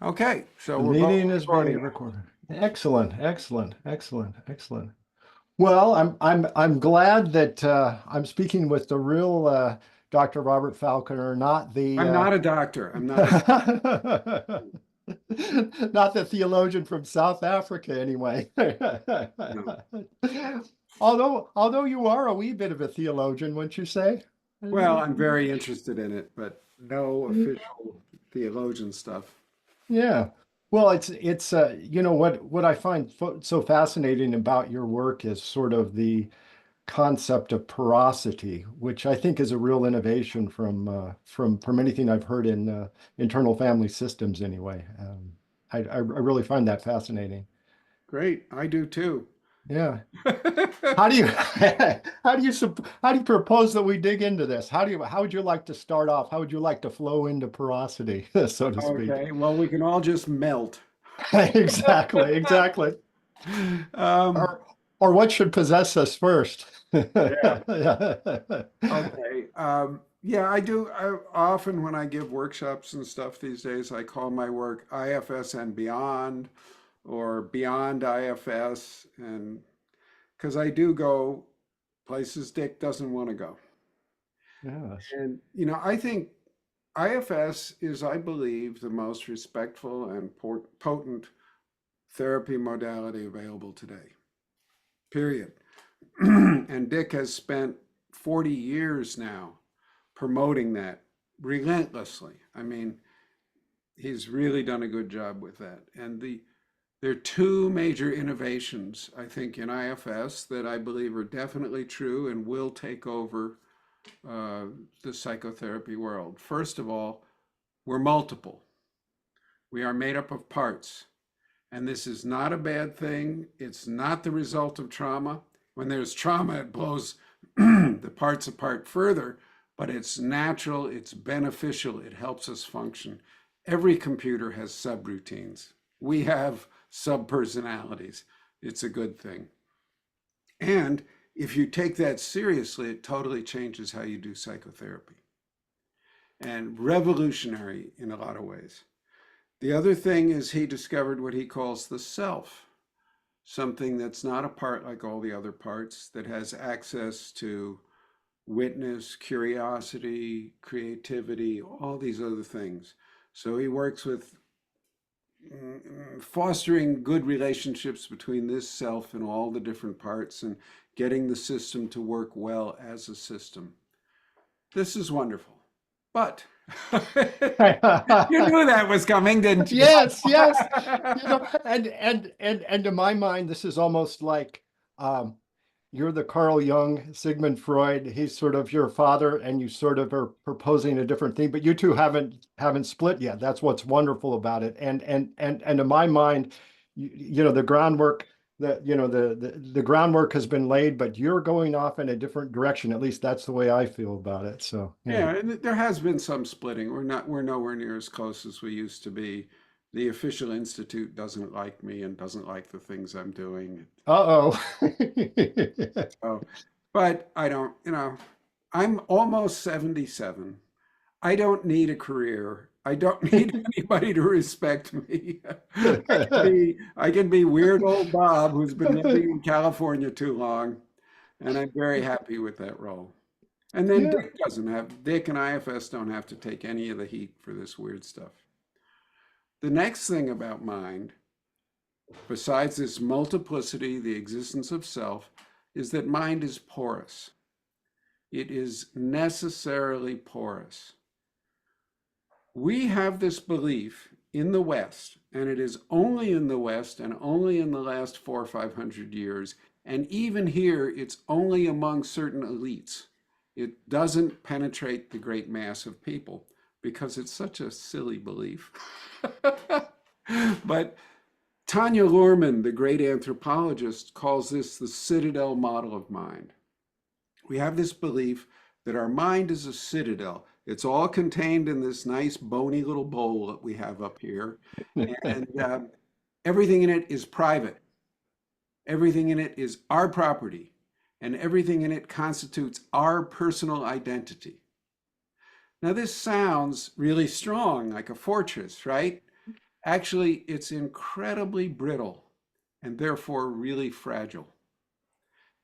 Okay, so The we're both meeting is being recording. recorded. Excellent, excellent, excellent, excellent. Well, I'm glad that I'm speaking with the real Dr. Robert Falconer, not the I'm not a doctor. I'm not a not the theologian from South Africa, anyway. no. Although you are a wee bit of a theologian, wouldn't you say? Well, I'm very interested in it, but no official theologian stuff. Yeah. Well, it's you know what I find so fascinating about your work is sort of the concept of porosity, which I think is a real innovation from anything I've heard in internal family systems anyway. I really find that fascinating. Great, I do too. Yeah. How do you how do you propose that we dig into this? How would you like to start off? How would you like to flow into porosity, so to speak? Okay, well, we can all just melt. Exactly, exactly. Um, Or or what should possess us first? yeah, okay. Yeah, I do. Often when I give workshops and stuff these days, I call my work IFS and beyond, or beyond IFS, and because I do go places Dick doesn't want to go. Yes. And, I think IFS is, I believe, the most respectful and potent therapy modality available today, period. And Dick has spent 40 years now promoting that relentlessly. I mean, he's really done a good job with that. And there are two major innovations, I think, in IFS that I believe are definitely true and will take over uh, the psychotherapy world. First of all, we're multiple. We are made up of parts. And this is not a bad thing. It's not the result of trauma. When there's trauma, it blows the parts apart further, but it's natural, it's beneficial, it helps us function. Every computer has subroutines. We have subpersonalities. It's a good thing. And if you take that seriously, it totally changes how you do psychotherapy and revolutionary in a lot of ways. The other thing is he discovered what he calls the self, something that's not a part like all the other parts, that has access to witness, curiosity, creativity, all these other things. So he works with fostering good relationships between this self and all the different parts and getting the system to work well as a system. This is wonderful. But you knew that was coming, didn't you? Yes, yes. You know, and to my mind, this is almost like um, you're the Carl Jung, Sigmund Freud. He's sort of your father, and you sort of are proposing a different thing, but you two haven't split yet. That's what's wonderful about it. And to my mind, you know, the groundwork that you know the groundwork has been laid, but you're going off in a different direction. At least that's the way I feel about it. So yeah. Yeah, and there has been some splitting. We're nowhere near as close as we used to be. The official institute doesn't like me and doesn't like the things I'm doing. Uh-oh. So, but I don't, I'm almost 77. I don't need a career. I don't need anybody to respect me. I can be weird old Bob who's been living in California too long, and I'm very happy with that role. And then Yeah. Dick and IFS don't have to take any of the heat for this weird stuff. The next thing about mind, besides this multiplicity, the existence of self, is that mind is porous. It is necessarily porous. We have this belief in the West, and it is only in the West and only in the last 400 or 500 years. And even here, it's only among certain elites. It doesn't penetrate the great mass of people because it's such a silly belief. But Tanya Luhrmann, the great anthropologist, calls this the citadel model of mind. We have this belief that our mind is a citadel. It's all contained in this nice bony little bowl that we have up here. And everything in it is private. Everything in it is our property. And everything in it constitutes our personal identity. Now, this sounds really strong, like a fortress, right? Actually, it's incredibly brittle and therefore really fragile.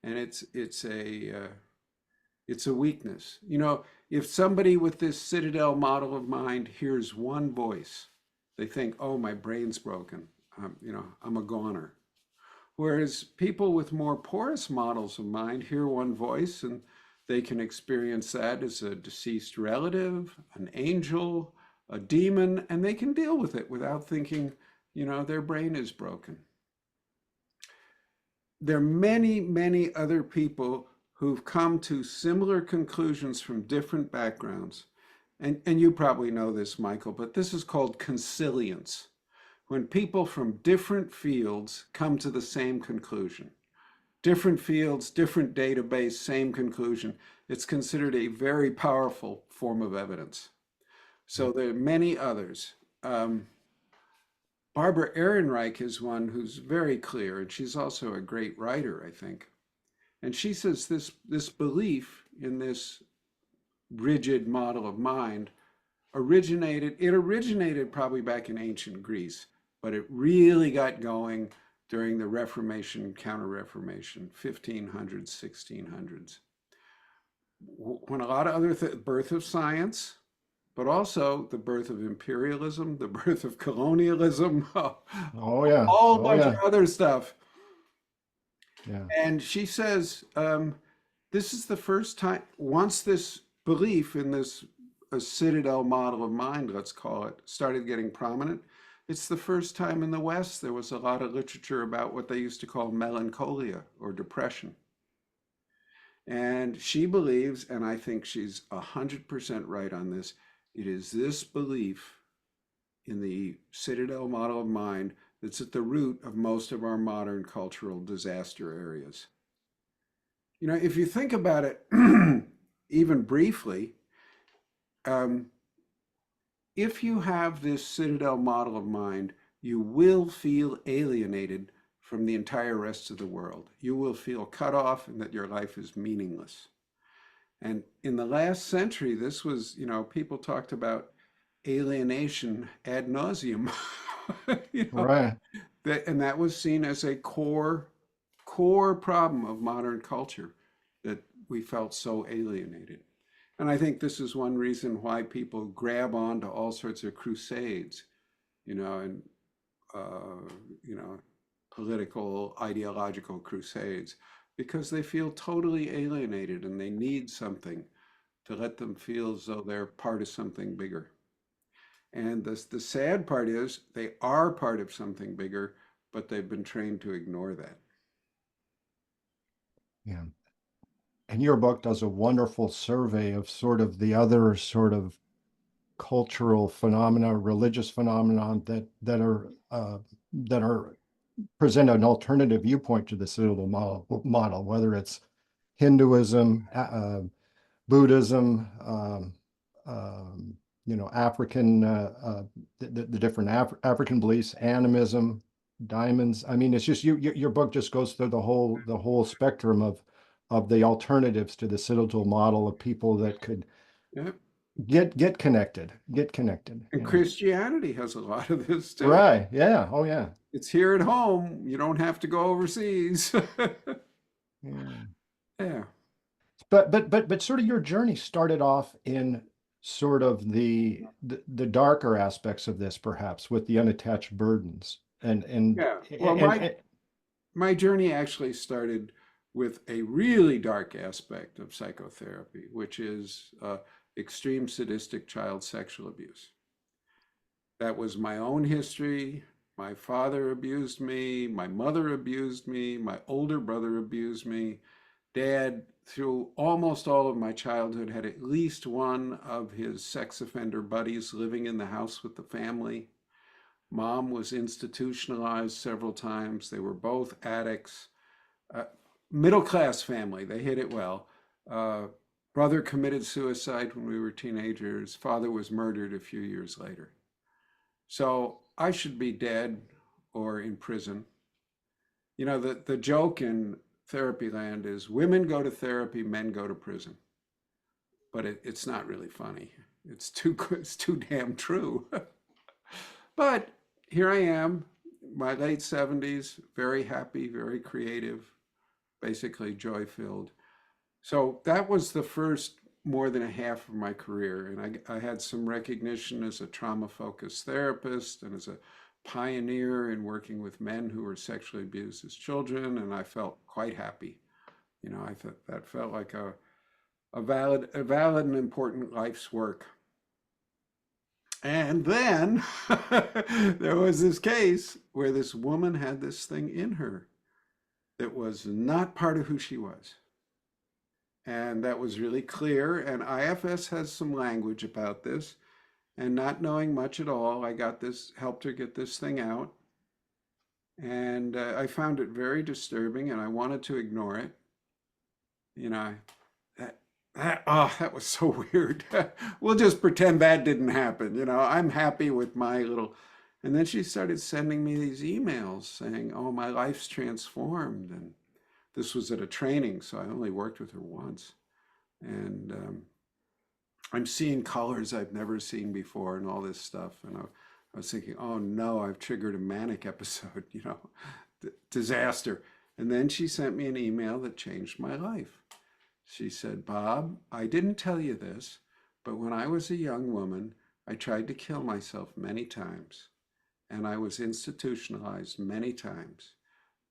And it's a weakness. You know, if somebody with this citadel model of mind hears one voice, they think, "Oh, my brain's broken. You know, I'm a goner." Whereas people with more porous models of mind hear one voice and they can experience that as a deceased relative, an angel, a demon, and they can deal with it without thinking, you know, their brain is broken. There are many, many other people who've come to similar conclusions from different backgrounds. And you probably know this, Michael, but this is called consilience. When people from different fields come to the same conclusion, different fields, different database, same conclusion, it's considered a very powerful form of evidence. So there are many others. Barbara Ehrenreich is one who's very clear, and she's also a great writer, I think. And she says this belief in this rigid model of mind originated probably back in ancient Greece, but it really got going during the Reformation, Counter-Reformation, 1500s, 1600s, when a lot of other birth of science, but also the birth of imperialism, the birth of colonialism, a Oh yeah. whole Oh bunch of yeah. other stuff. Yeah. And she says, this is the first time, once this belief in this a citadel model of mind, let's call it, started getting prominent, it's the first time in the West there was a lot of literature about what they used to call melancholia or depression. And she believes, and I think she's 100% right on this, it is this belief in the citadel model of mind that's at the root of most of our modern cultural disaster areas. You know, if you think about it even briefly, um, if you have this citadel model of mind, you will feel alienated from the entire rest of the world. You will feel cut off and that your life is meaningless. And in the last century, this was, you know, people talked about alienation ad nauseum. You know, Right. and that was seen as a core problem of modern culture, that we felt so alienated. And I think this is one reason why people grab onto all sorts of crusades, you know, and you know, political, ideological crusades, because they feel totally alienated and they need something to let them feel as though they're part of something bigger. And the sad part is they are part of something bigger, but they've been trained to ignore that. Yeah. And your book does a wonderful survey of sort of the other sort of cultural phenomena, religious phenomenon that are present an alternative viewpoint to the citadel model, whether it's Hinduism, Buddhism, you know, African, the different African beliefs, animism, diamonds. I mean, it's just your book just goes through the whole spectrum of the alternatives to the citadel model of people that could Yeah. get connected. And Yeah. Christianity has a lot of this too. Right. Yeah. Oh yeah. It's here at home. You don't have to go overseas. Yeah. Yeah. But sort of your journey started off in sort of the darker aspects of this, perhaps with the unattached burdens Yeah. Well, my journey actually started with a really dark aspect of psychotherapy, which is extreme sadistic child sexual abuse. That was my own history. My father abused me. My mother abused me. My older brother abused me. Dad, through almost all of my childhood, had at least one of his sex offender buddies living in the house with the family. Mom was institutionalized several times. They were both addicts. Uh, Middle class family, they hid it well. Uh, Brother committed suicide when we were teenagers. Father was murdered a few years later. So I should be dead or in prison. You know, the joke in therapy land is women go to therapy, men go to prison. But it's not really funny. It's too damn true. But here I am, my late 70s, very happy, very creative, basically joy filled. So that was the first more than a half of my career. And I had some recognition as a trauma focused therapist and as a pioneer in working with men who were sexually abused as children. And I felt quite happy. You know, I thought that felt like a valid and important life's work. And then there was this case where this woman had this thing in her that was not part of who she was. And that was really clear. And IFS has some language about this. And not knowing much at all, I got this, helped her get this thing out. And I found it very disturbing and I wanted to ignore it. You know, that was so weird. We'll just pretend that didn't happen. You know, I'm happy with my little. And then she started sending me these emails saying, oh, my life's transformed. And this was at a training, so I only worked with her once. And I'm seeing colors I've never seen before and all this stuff. And I was thinking, oh no, I've triggered a manic episode, you know, disaster. And then she sent me an email that changed my life. She said, Bob, I didn't tell you this, but when I was a young woman, I tried to kill myself many times, and I was institutionalized many times.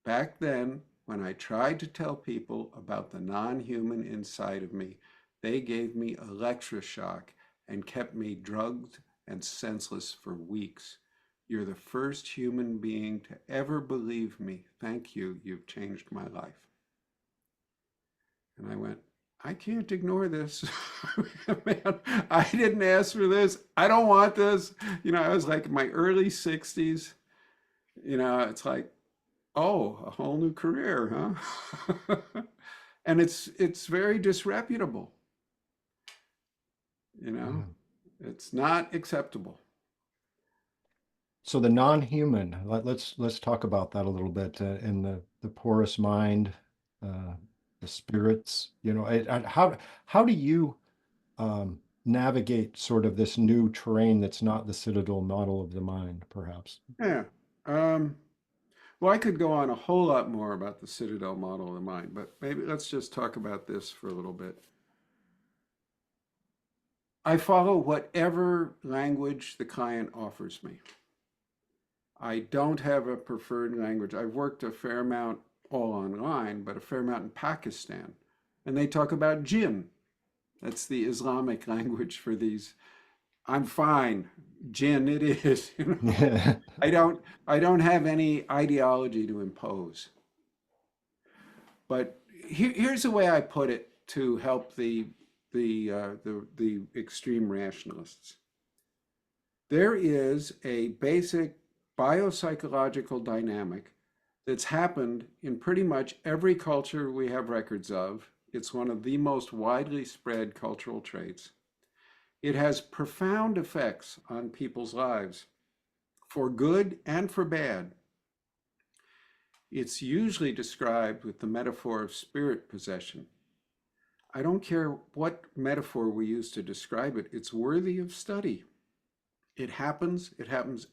Back then, when I tried to tell people about the non-human inside of me, they gave me electroshock and kept me drugged and senseless for weeks. You're the first human being to ever believe me. Thank you. You've changed my life. And I went, I can't ignore this. Man, I didn't ask for this. I don't want this. You know, I was like in my early 60s. You know, it's like, oh, a whole new career, huh? And it's very disreputable. You know, Yeah. it's not acceptable. So the non-human, let's talk about that a little bit in the porous mind, uh, the spirits. You know, how do you navigate sort of this new terrain that's not the citadel model of the mind, perhaps? Yeah. Um, well, I could go on a whole lot more about the Citadel model of the mind, but maybe let's just talk about this for a little bit. I follow whatever language the client offers me. I don't have a preferred language. I've worked a fair amount all online, but a fair amount in Pakistan. And they talk about jinn. That's the Islamic language for these. I'm fine. Jinn it is. You know? Yeah. I don't have any ideology to impose. But here's the way I put it to help the extreme rationalists. There is a basic biopsychological dynamic that's happened in pretty much every culture we have records of. It's one of the most widely spread cultural traits. It has profound effects on people's lives, for good and for bad. It's usually described with the metaphor of spirit possession. I don't care what metaphor we use to describe it, it's worthy of study. It happens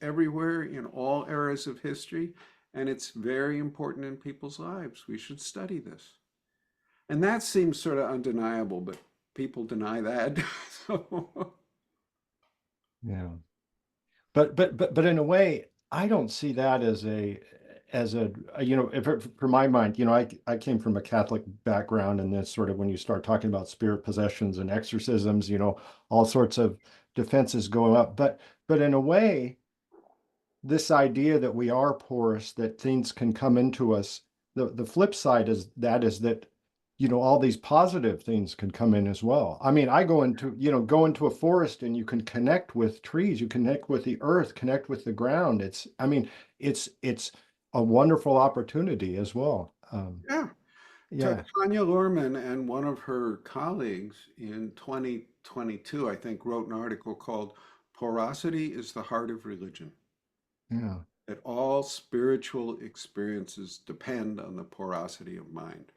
everywhere in all eras of history, and it's very important in people's lives. We should study this. And that seems sort of undeniable, but people deny that. So, Yeah. But in a way, I don't see that as a you know, if for my mind, you know, I came from a Catholic background, and then sort of when you start talking about spirit possessions and exorcisms, you know, all sorts of defenses go up. But in a way, this idea that we are porous, that things can come into us, the flip side is that, you know, all these positive things can come in as well. I mean, I go into a forest and you can connect with trees, you connect with the earth, connect with the ground. I mean, it's a wonderful opportunity as well. yeah. Yeah, Tanya Luhrmann and one of her colleagues in 2022, I think, wrote an article called Porosity is the Heart of Religion. yeah, That all spiritual experiences depend on the porosity of mind.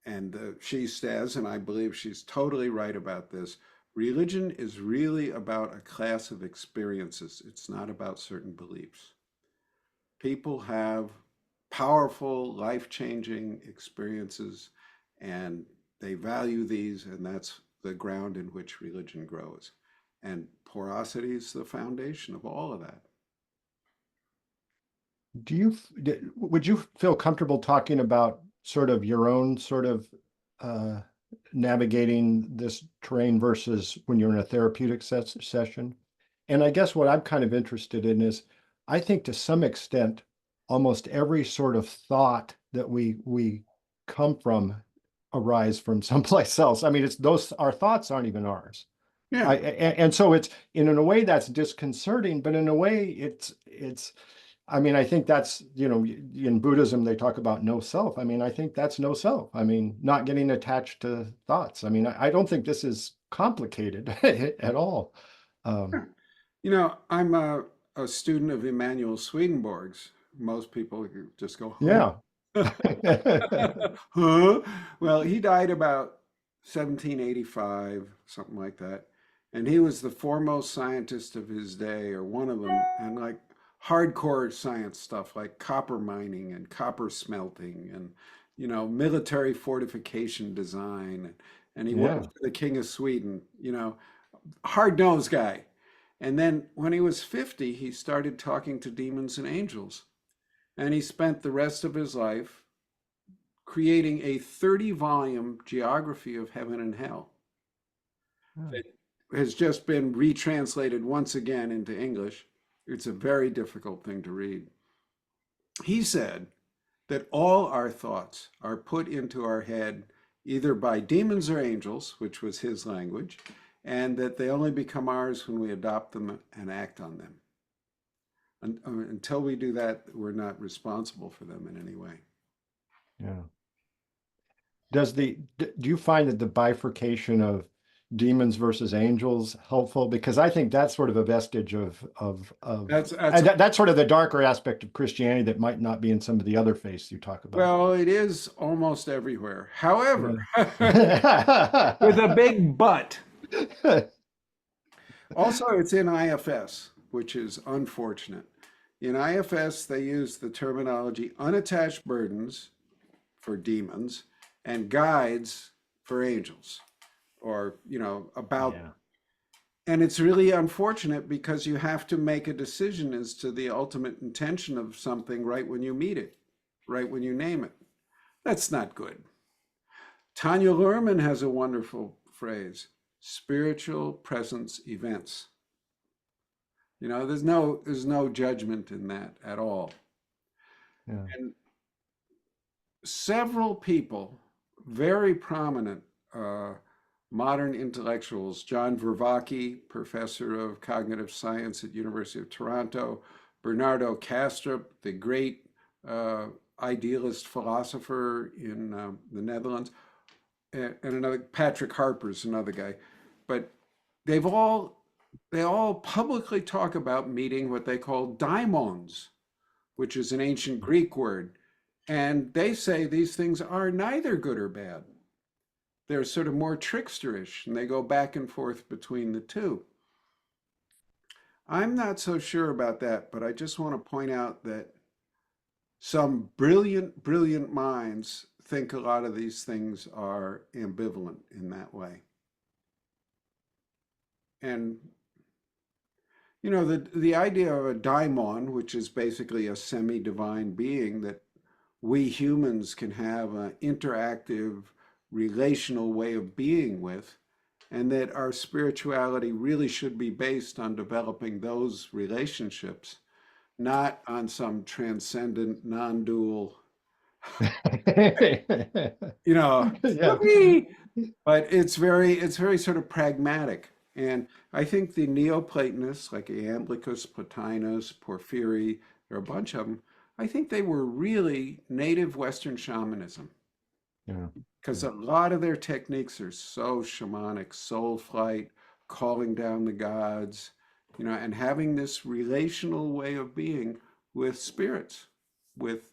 And she says, and I believe she's totally right about this, Religion is really about a class of experiences. It's not about certain beliefs. People have powerful, life-changing experiences, and they value these, and that's the ground in which religion grows. And porosity is the foundation of all of that. Would you feel comfortable talking about sort of your own sort of uh, navigating this terrain versus when you're in a therapeutic session? And I guess what I'm kind of interested in is, I think to some extent, almost every sort of thought that we come from arise from someplace else. I mean, it's those our thoughts aren't even ours. Yeah. And so it's in a way that's disconcerting, but in a way it's I mean, I think that's, in Buddhism, they talk about no self. I mean, I think that's no self. I mean, not getting attached to thoughts. I mean, I don't think this is complicated at all. Um, I'm a student of Emanuel Swedenborg's. Most people just go, huh? yeah. Huh? Well, he died about 1785, something like that. And he was the foremost scientist of his day, or one of them, and like hardcore science stuff like copper mining and copper smelting and, military fortification design. And he worked Yeah. for the King of Sweden, hard-nosed guy. And then when he was 50, he started talking to demons and angels. And he spent the rest of his life creating a 30-volume geography of heaven and hell Yeah. that has just been retranslated once again into English. It's a very difficult thing to read. He said that all our thoughts are put into our head either by demons or angels, which was his language, and that they only become ours when we adopt them and act on them. Until we do that, we're not responsible for them in any way. Yeah. Do you find that the bifurcation of demons versus angels helpful? Because I think that's sort of a vestige of That's and that's sort of the darker aspect of Christianity that might not be in some of the other faiths you talk about. Well, it is almost everywhere. However, with a Yeah. big but. Also, it's in IFS, which is unfortunate. In IFS, they use the terminology unattached burdens for demons and guides for angels, or, about. Yeah. And it's really unfortunate because you have to make a decision as to the ultimate intention of something right when you meet it, right when you name it. That's not good. Tanya Luhrmann has a wonderful phrase: spiritual presence events. There's no judgment in that at all. Yeah. And several people, very prominent modern intellectuals, John Vervaeke, professor of cognitive science at University of Toronto, Bernardo Kastrup, the great idealist philosopher in the Netherlands, and another Patrick Harper's another guy, but they've all they all publicly talk about meeting what they call daimons, which is an ancient Greek word, and they say these things are neither good or bad. They're sort of more tricksterish, and they go back and forth between the two. I'm not so sure about that, but I just want to point out that some brilliant, brilliant minds think a lot of these things are ambivalent in that way. And the idea of a daimon, which is basically a semi-divine being that we humans can have an interactive, relational way of being with, and that our spirituality really should be based on developing those relationships, not on some transcendent, non-dual, you know, Yeah. whoopee. But it's very sort of pragmatic. And I think the Neoplatonists, like Iamblichus, Plotinus, Porphyry, there are a bunch of them, I think they were really native Western shamanism, Yeah. because a lot of their techniques are so shamanic, soul flight, calling down the gods, and having this relational way of being with spirits, with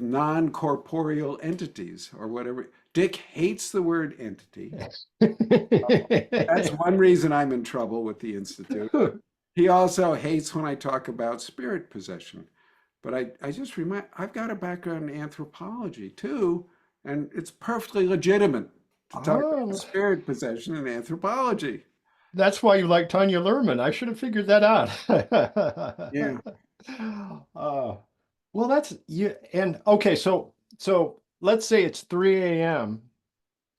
non-corporeal entities or whatever. Dick hates the word entity. That's one reason I'm in trouble with the Institute. He also hates when I talk about spirit possession. But I just remind, I've got a background in anthropology too, and it's perfectly legitimate to talk about Oh, spirit possession in anthropology. that's why you like Tanya Luhrmann. I should have figured that out. Yeah. uh, well, that's you. And okay, so let's say it's 3 a.m.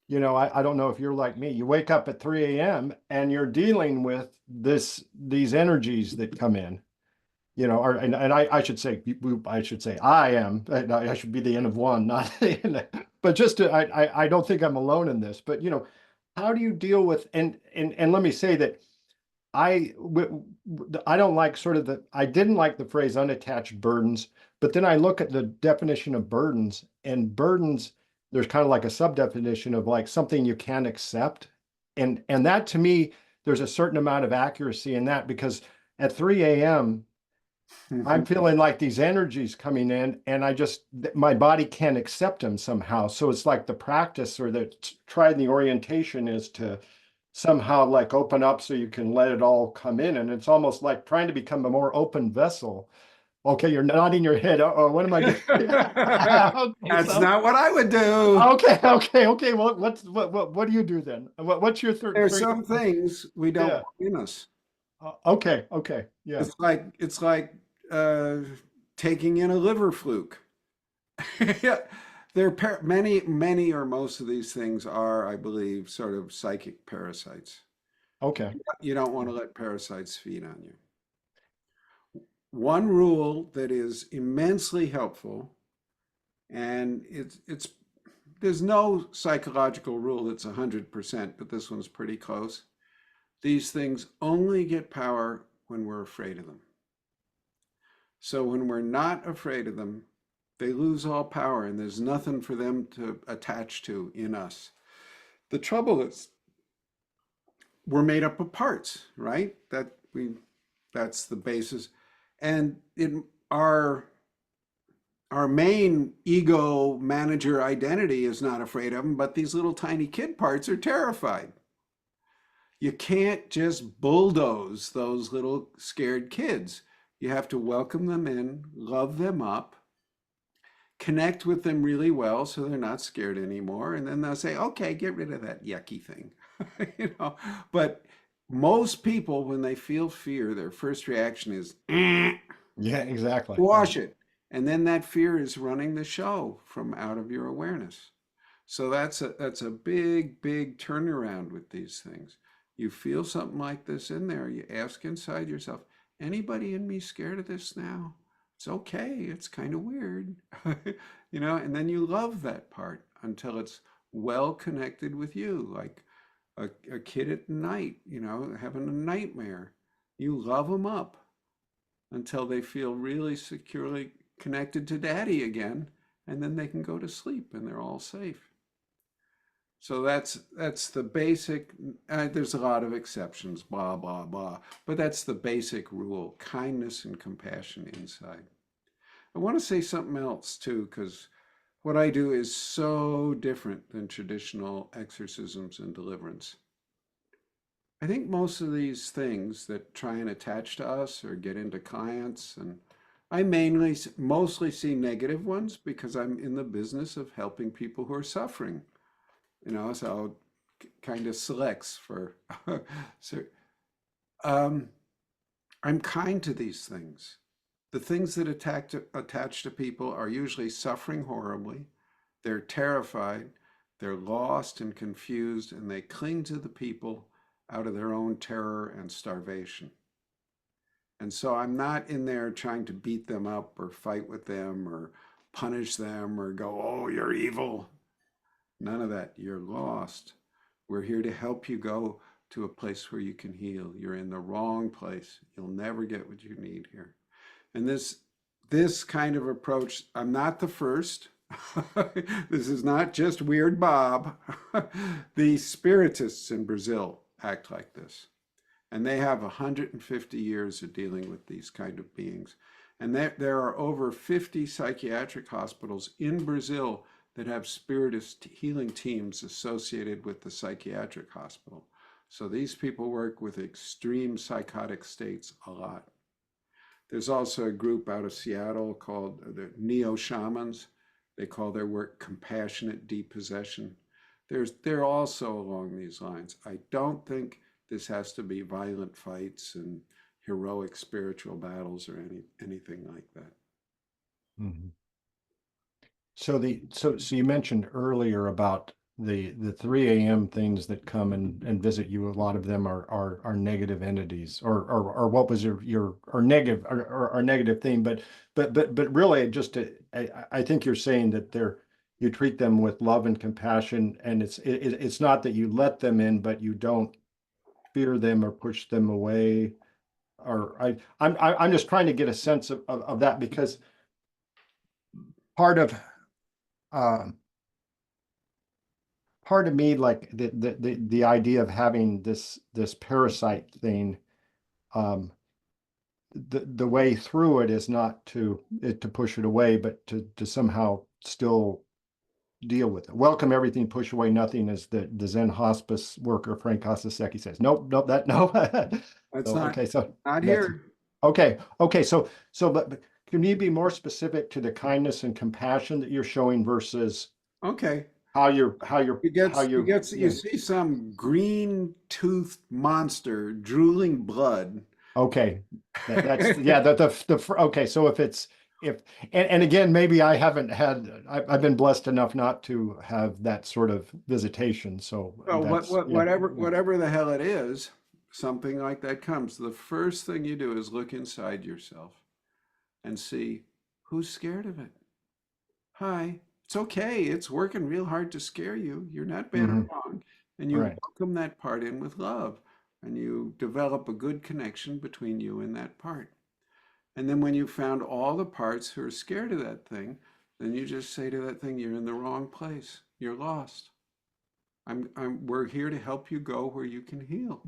You know, I don't know if you're like me. You wake up at 3 a.m. and you're dealing with these energies that come in. You know, and I should say I should say I am. I should be the N of one, not the N. But just to, I don't think I'm alone in this. But you know, how do you deal with and let me say that I don't like sort of I didn't like the phrase unattached burdens, but then I look at the definition of burdens, and burdens, there's kind of like a sub-definition of like something you can't accept. And that to me, there's a certain amount of accuracy in that because at 3 a.m. I'm feeling like these energies coming in, and my body can't accept them somehow. So it's like the practice or the try the orientation is to somehow like open up so you can let it all come in. And it's almost like trying to become a more open vessel. Okay, you're nodding your head. Oh, what am I doing? Okay, That's so not what I would do. okay. Well, what do you do then? What's your third There's three? some things we don't Yeah. want in us. Okay. Yeah. It's like uh, taking in a liver fluke. Yeah, many or most of these things are, I believe, sort of psychic parasites. Okay. You don't want to let parasites feed on you. One rule that is immensely helpful, and it's there's no psychological rule that's 100%, but this one's pretty close. These things only get power when we're afraid of them. So when we're not afraid of them, they lose all power and there's nothing for them to attach to in us. The trouble is we're made up of parts, right? That's the basis. And our main ego manager identity is not afraid of them, but these little tiny kid parts are terrified. You can't just bulldoze those little scared kids. You have to welcome them in, love them up, connect with them really well so they're not scared anymore. And then they'll say, okay, get rid of that yucky thing. You know, but most people, when they feel fear, their first reaction is Yeah, exactly. Yeah. wash it. And then that fear is running the show from out of your awareness. So that's a big turnaround with these things. You feel something like this in there, you ask inside yourself, anybody in me scared of this now? It's okay, it's kind of weird. You know, and then you love that part until it's well connected with you, like a kid at night, you know, having a nightmare. You love them up until they feel really securely connected to daddy again, and then they can go to sleep and they're all safe. So that's the basic. There's a lot of exceptions, blah blah blah, but that's the basic rule: kindness and compassion inside. I want to say something else too, because what I do is so different than traditional exorcisms and deliverance. I think most of these things that try and attach to us or get into clients, and I mostly see negative ones because I'm in the business of helping people who are suffering. You know, so kind of selects for. So um, I'm kind to these things. The things that attach to people are usually suffering horribly. They're terrified. They're lost and confused, and they cling to the people out of their own terror and starvation. And so I'm not in there trying to beat them up or fight with them or punish them or go, oh, you're evil. None of that. You're lost. We're here to help you go to a place where you can heal. You're in the wrong place. You'll never get what you need here. And this kind of approach, I'm not the first. This is not just Weird Bob. The spiritists in Brazil act like this. And they have 150 years of dealing with these kind of beings. And there are over 50 psychiatric hospitals in Brazil that have spiritist healing teams associated with the psychiatric hospital. So these people work with extreme psychotic states a lot. There's also a group out of Seattle called the Neo Shamans. They call their work compassionate depossession. They're also along these lines. I don't think this has to be violent fights and heroic spiritual battles or anything like that. Mhm. So you mentioned earlier about the 3 a.m. things that come and visit you. A lot of them are negative entities, or what was your or negative or negative theme. But really, just I think you're saying that you treat them with love and compassion, and it's not that you let them in, but you don't fear them or push them away. Or I'm just trying to get a sense of that, because part of um, part of me, like the idea of having this parasite thing, um the way through it is not to push it away, but to somehow still deal with it. Welcome everything, push away nothing, as the Zen hospice worker Frank Kosaseki says. Nope, that no. That's So okay, so not that's here. okay. But can you be more specific to the kindness and compassion that you're showing versus Okay. how you're You yeah. see some green toothed monster drooling blood. Okay, that's yeah. Okay. So if it's if and again, maybe I haven't had. I've been blessed enough not to have that sort of visitation. So Well, that's yeah, yeah. whatever the hell it is, something like that comes. The first thing you do is look inside yourself and see who's scared of it. Hi, it's okay. It's working real hard to scare you. You're not bad or Hmm. wrong. And you Right. welcome that part in with love. And you develop a good connection between you and that part. And then when you found all the parts who are scared of that thing, then you just say to that thing, you're in the wrong place. You're lost. We're here to help you go where you can heal.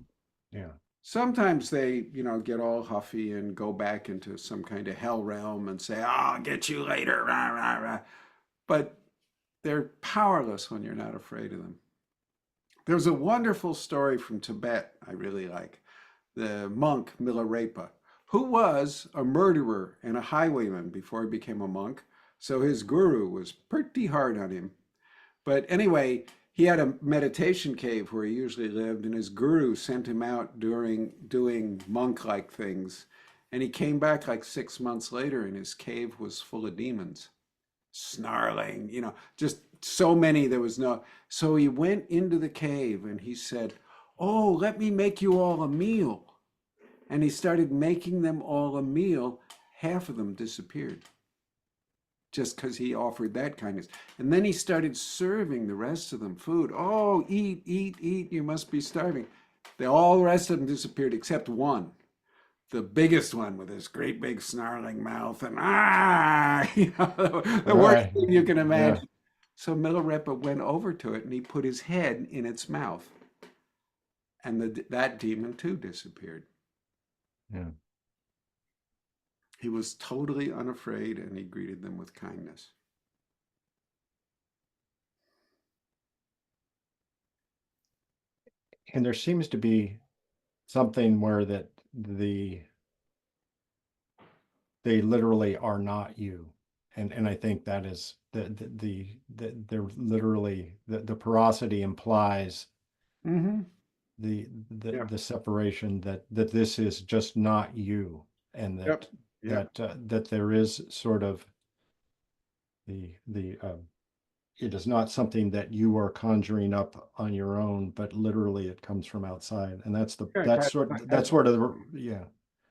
Yeah. Sometimes they, get all huffy and go back into some kind of hell realm and say, "Oh, I'll get you later." Rah, rah, rah. But they're powerless when you're not afraid of them. There's a wonderful story from Tibet I really like. The monk Milarepa, who was a murderer and a highwayman before he became a monk. So his guru was pretty hard on him. But anyway, he had a meditation cave where he usually lived, and his guru sent him out during doing monk-like things. And he came back like 6 months later, and his cave was full of demons, snarling, just so many there was no. So he went into the cave and he said, "Oh, let me make you all a meal." And he started making them all a meal. Half of them disappeared just because he offered that kindness. And then he started serving the rest of them food. "Oh, eat, eat, eat. You must be starving." All the rest of them disappeared except one, the biggest one with his great big snarling mouth and the worst Right. thing you can Yeah. imagine. So Milarepa went over to it and he put his head in its mouth, and that demon too disappeared. Yeah. He was totally unafraid and he greeted them with kindness. And there seems to be something where that they literally are not you. And I think that is they're literally the porosity implies Mm-hmm. Yep. the separation, that this is just not you, and Yep. Yep. that there is sort of the it is not something that you are conjuring up on your own, but literally it comes from outside, and Yeah, it that's sort of yeah.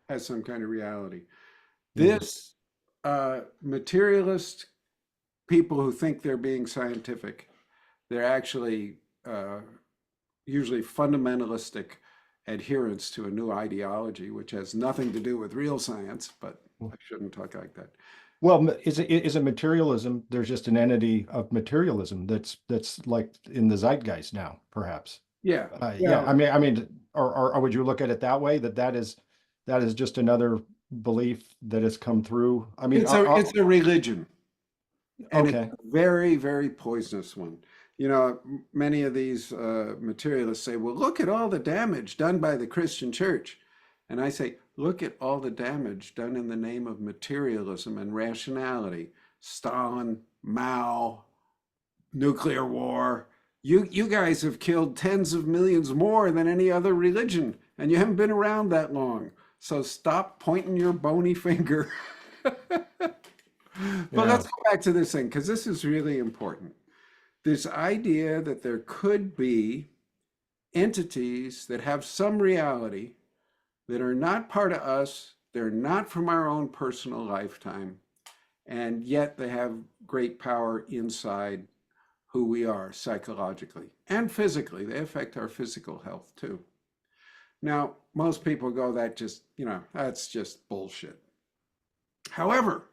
has some kind of reality. Yeah. This materialist people who think they're being scientific, they're actually usually fundamentalistic adherence to a new ideology, which has nothing to do with real science, but I shouldn't talk like that. Well, is it materialism? There's just an entity of materialism that's like in the zeitgeist now, perhaps. Yeah. Yeah, Well, or would you look at it that way? That is just another belief that has come through. I mean, it's a religion. And it's Okay. a very, very poisonous one. Many of these materialists say, well, look at all the damage done by the Christian church. And I say, look at all the damage done in the name of materialism and rationality. Stalin, Mao, nuclear war. You guys have killed tens of millions more than any other religion, and you haven't been around that long. So stop pointing your bony finger. But Yeah. let's go back to this thing, because this is really important. This idea that there could be entities that have some reality that are not part of us, they're not from our own personal lifetime, and yet they have great power inside who we are psychologically and physically. They affect our physical health too. Now, most people go, that's just bullshit. However,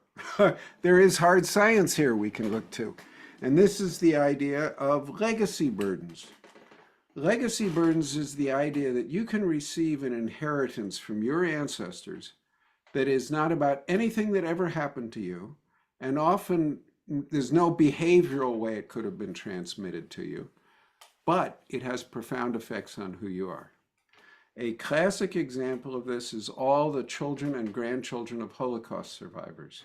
there is hard science here we can look to. And this is the idea of legacy burdens. Legacy burdens is the idea that you can receive an inheritance from your ancestors that is not about anything that ever happened to you, and often there's no behavioral way it could have been transmitted to you, but it has profound effects on who you are. A classic example of this is all the children and grandchildren of Holocaust survivors,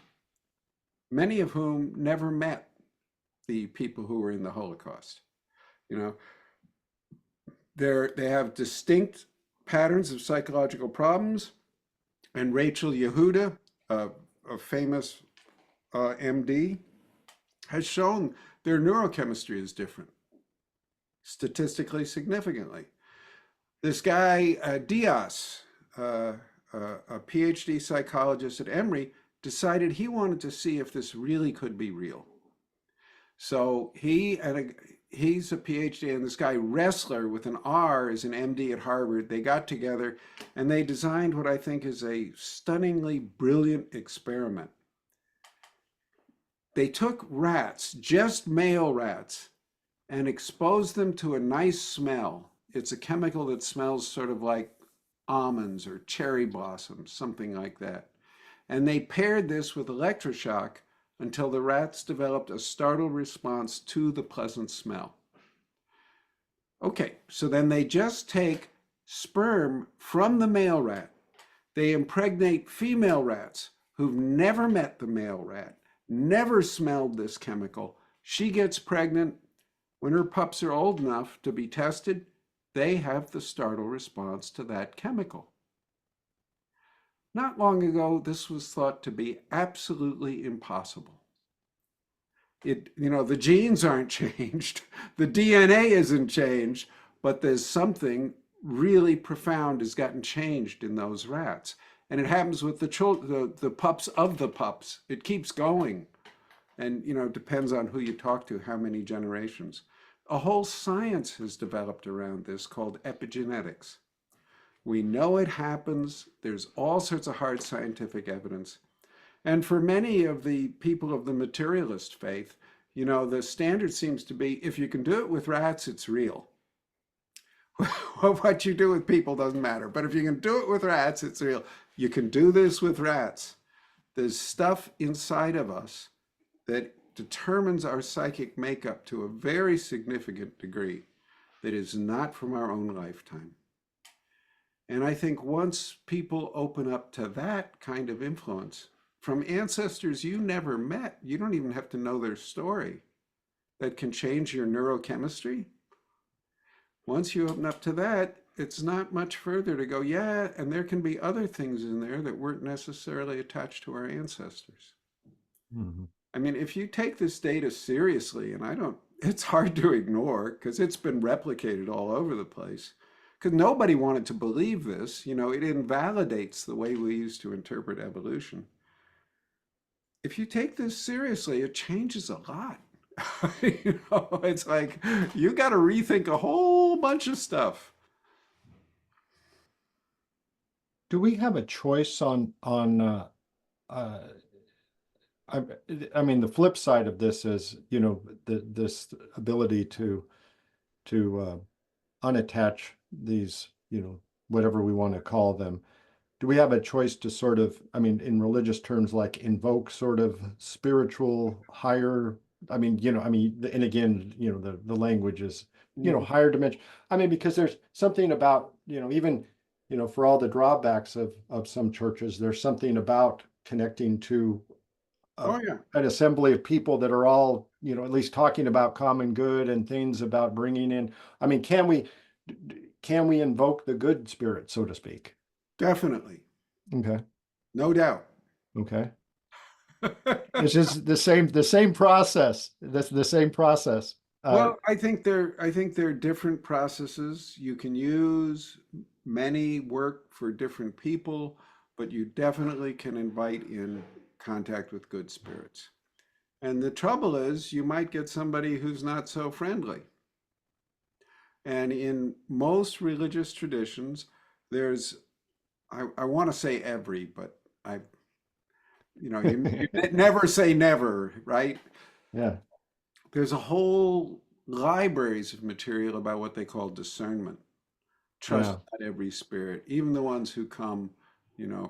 many of whom never met the people who were in the Holocaust. You know, they have distinct patterns of psychological problems, and Rachel Yehuda, a famous MD, has shown their neurochemistry is different, statistically significantly. This guy, Diaz, a PhD psychologist at Emory, decided he wanted to see if this really could be real. So he's a PhD, and this guy Ressler with an R is an MD at Harvard. They got together and they designed what I think is a stunningly brilliant experiment. They took rats, just male rats, and exposed them to a nice smell. It's a chemical that smells sort of like almonds or cherry blossoms, something like that. And they paired this with electroshock until the rats developed a startle response to the pleasant smell. Okay, so then they just take sperm from the male rat. They impregnate female rats who've never met the male rat, never smelled this chemical. She gets pregnant. When her pups are old enough to be tested, they have the startle response to that chemical. Not long ago, this was thought to be absolutely impossible. The genes aren't changed, the DNA isn't changed, but there's something really profound has gotten changed in those rats. And it happens with the pups of the pups. It keeps going. And, it depends on who you talk to, how many generations. A whole science has developed around this called epigenetics. We know it happens. There's all sorts of hard scientific evidence. And for many of the people of the materialist faith, the standard seems to be if you can do it with rats, it's real. What you do with people doesn't matter. But if you can do it with rats, it's real. You can do this with rats. There's stuff inside of us that determines our psychic makeup to a very significant degree that is not from our own lifetime. And I think once people open up to that kind of influence from ancestors you never met, you don't even have to know their story, that can change your neurochemistry. Once you open up to that, it's not much further to go, yeah, and there can be other things in there that weren't necessarily attached to our ancestors. Mm-hmm. I mean, if you take this data seriously, and it's hard to ignore because it's been replicated all over the place, because nobody wanted to believe this. It invalidates the way we used to interpret evolution. If you take this seriously, it changes a lot. It's like you got to rethink a whole bunch of stuff. Do we have a choice uh, I, I mean, the flip side of this is, this ability to unattach these, whatever we want to call them, do we have a choice to sort of, I mean, in religious terms, like invoke sort of spiritual higher, I mean, and again, the language is, Mhm. higher dimension. I mean, because there's something about, even, for all the drawbacks of some churches, there's something about connecting to a, Oh yeah, an assembly of people that are all, at least talking about common good and things about bringing in, I mean, can we invoke the good spirit, so to speak? definitely, Okay. no doubt. Okay. It's just the same process. That's the same process. Well, I think they're different processes. You can use many work for different people, but you definitely can invite in contact with good spirits. And the trouble is, you might get somebody who's not so friendly. And in most religious traditions, there's, I want to say every, but you never say never, right? Yeah. There's a whole libraries of material about what they call discernment. Trust Yeah. not every spirit, even the ones who come,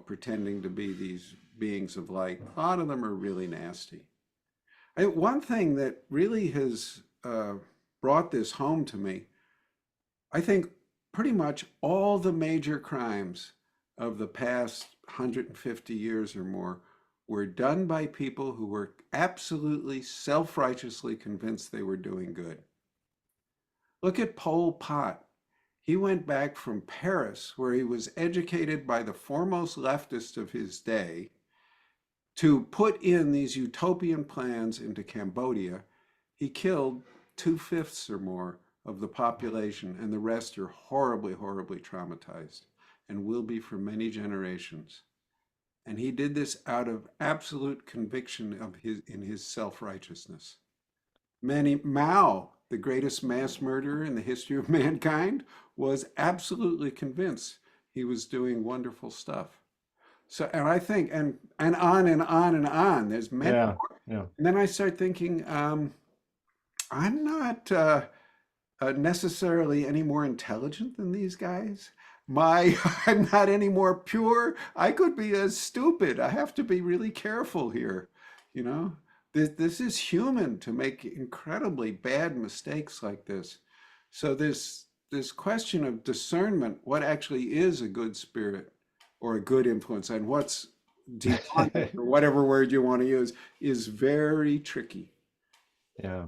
pretending to be these beings of light. A lot of them are really nasty. One thing that really has brought this home to me, I think pretty much all the major crimes of the past 150 years or more were done by people who were absolutely self-righteously convinced they were doing good. Look at Pol Pot. He went back from Paris, where he was educated by the foremost leftist of his day, to put in these utopian plans into Cambodia. He killed two-fifths or more of the population, and the rest are horribly, horribly traumatized and will be for many generations. And he did this out of absolute conviction in his self-righteousness. Mao, the greatest mass murderer in the history of mankind, was absolutely convinced he was doing wonderful stuff. So, and I think, and on and on and on. There's many Yeah. more. Yeah. And then I start thinking, I'm not necessarily any more intelligent than these guys. I'm not any more pure. I could be as stupid. I have to be really careful here. You know, this is human to make incredibly bad mistakes like this. So this question of discernment, what actually is a good spirit or a good influence, and what's demonic or whatever word you want to use, is very tricky. Yeah.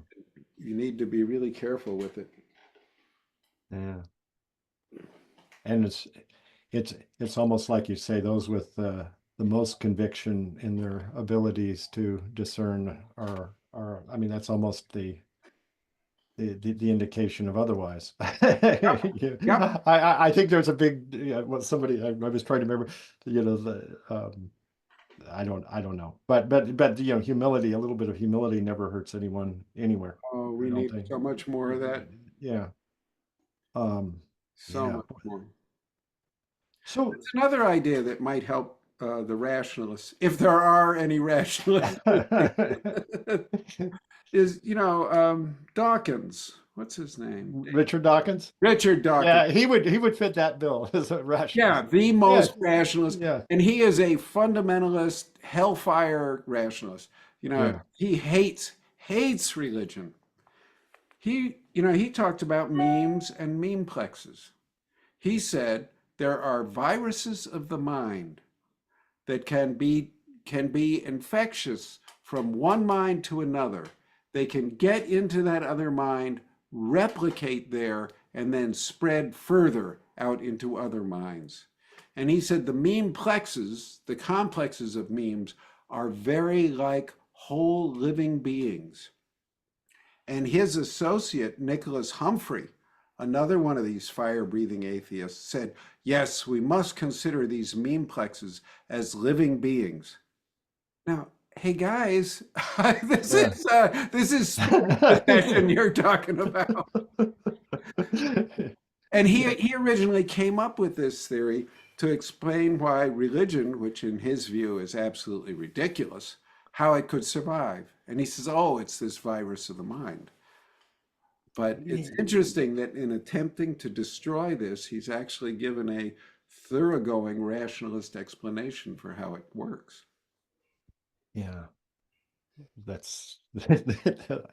You need to be really careful with it. Yeah. And it's almost like you say, those with the most conviction in their abilities to discern are, I mean, that's almost the indication of otherwise. Yep. I think there's a big, what somebody, I was trying to remember, I don't know, but humility, a little bit of humility never hurts anyone anywhere. Oh, I we don't need think. so much more of that. Yeah. Um, So yeah. much more. So It's another idea that might help the rationalists, if there are any rationalists, is, Dawkins. What's his name? Richard Dawkins. Richard Dawkins. Yeah, he would fit that bill as a Yeah, rationalist. the Yeah. most rationalist. Yeah. And he is a fundamentalist, hellfire rationalist. Yeah. He hates religion. He talked about memes and memeplexes. He said there are viruses of the mind that can be infectious from one mind to another. They can get into that other mind, replicate there, and then spread further out into other minds. And he said the meme plexes, the complexes of memes, are very like whole living beings. And his associate, Nicholas Humphrey, another one of these fire breathing atheists, said, yes, we must consider these meme plexes as living beings. Now, hey guys, this Yeah. is this is spirit possession you're talking about. And Yeah. he originally came up with this theory to explain why religion, which in his view is absolutely ridiculous, how it could survive. And he says, oh, it's this virus of the mind. But it's interesting that in attempting to destroy this, he's actually given a thoroughgoing rationalist explanation for how it works. Yeah. That's a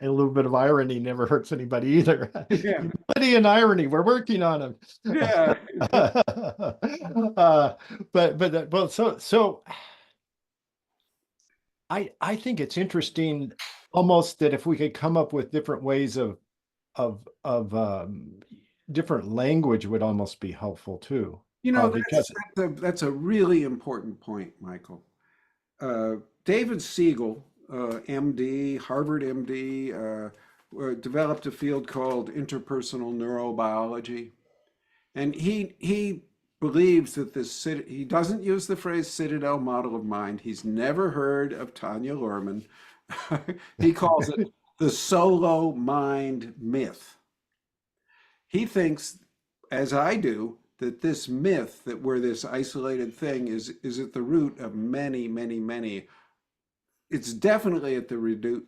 little bit of irony never hurts anybody either. Yeah, Humility and irony, we're working on them. yeah. Well, so I think it's interesting almost that if we could come up with different ways of different language would almost be helpful too. You know, Because that's a really important point, Michael. David Siegel, MD, Harvard MD, developed a field called interpersonal neurobiology. And he believes that he doesn't use the phrase citadel model of mind. He's never heard of Tanya Luhrmann. He calls it the solo mind myth. He thinks, as I do, that this myth that we're this isolated thing is at the root of many, many, many. It's definitely at the root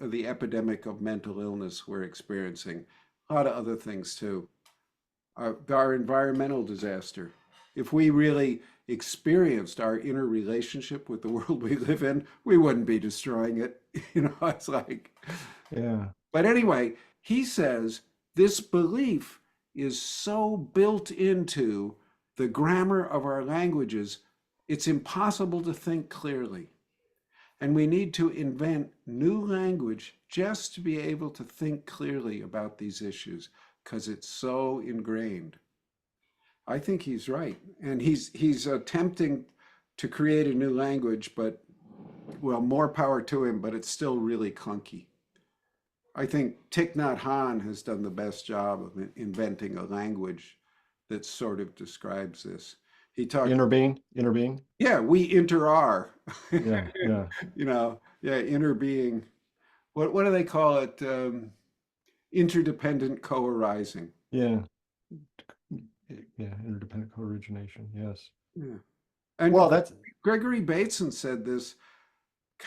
of the epidemic of mental illness we're experiencing. A lot of other things too. Our environmental disaster. If we really experienced our inner relationship with the world we live in, we wouldn't be destroying it. You know, it's like, yeah. but anyway, he says this belief is so built into the grammar of our languages, it's impossible to think clearly. And we need to invent new language just to be able to think clearly about these issues because it's so ingrained. I think he's right. And he's attempting to create a new language, but well, more power to him, but it's still really clunky. I think Thich Nhat Hanh has done the best job of inventing a language that sort of describes this. He talked, Inner being. yeah, we inter are, Yeah, yeah, you know, yeah, inner being. What do they call it? Interdependent co-arising. yeah, yeah. Interdependent co-origination. Yes. Yeah. And Well, that's Gregory Bateson said this,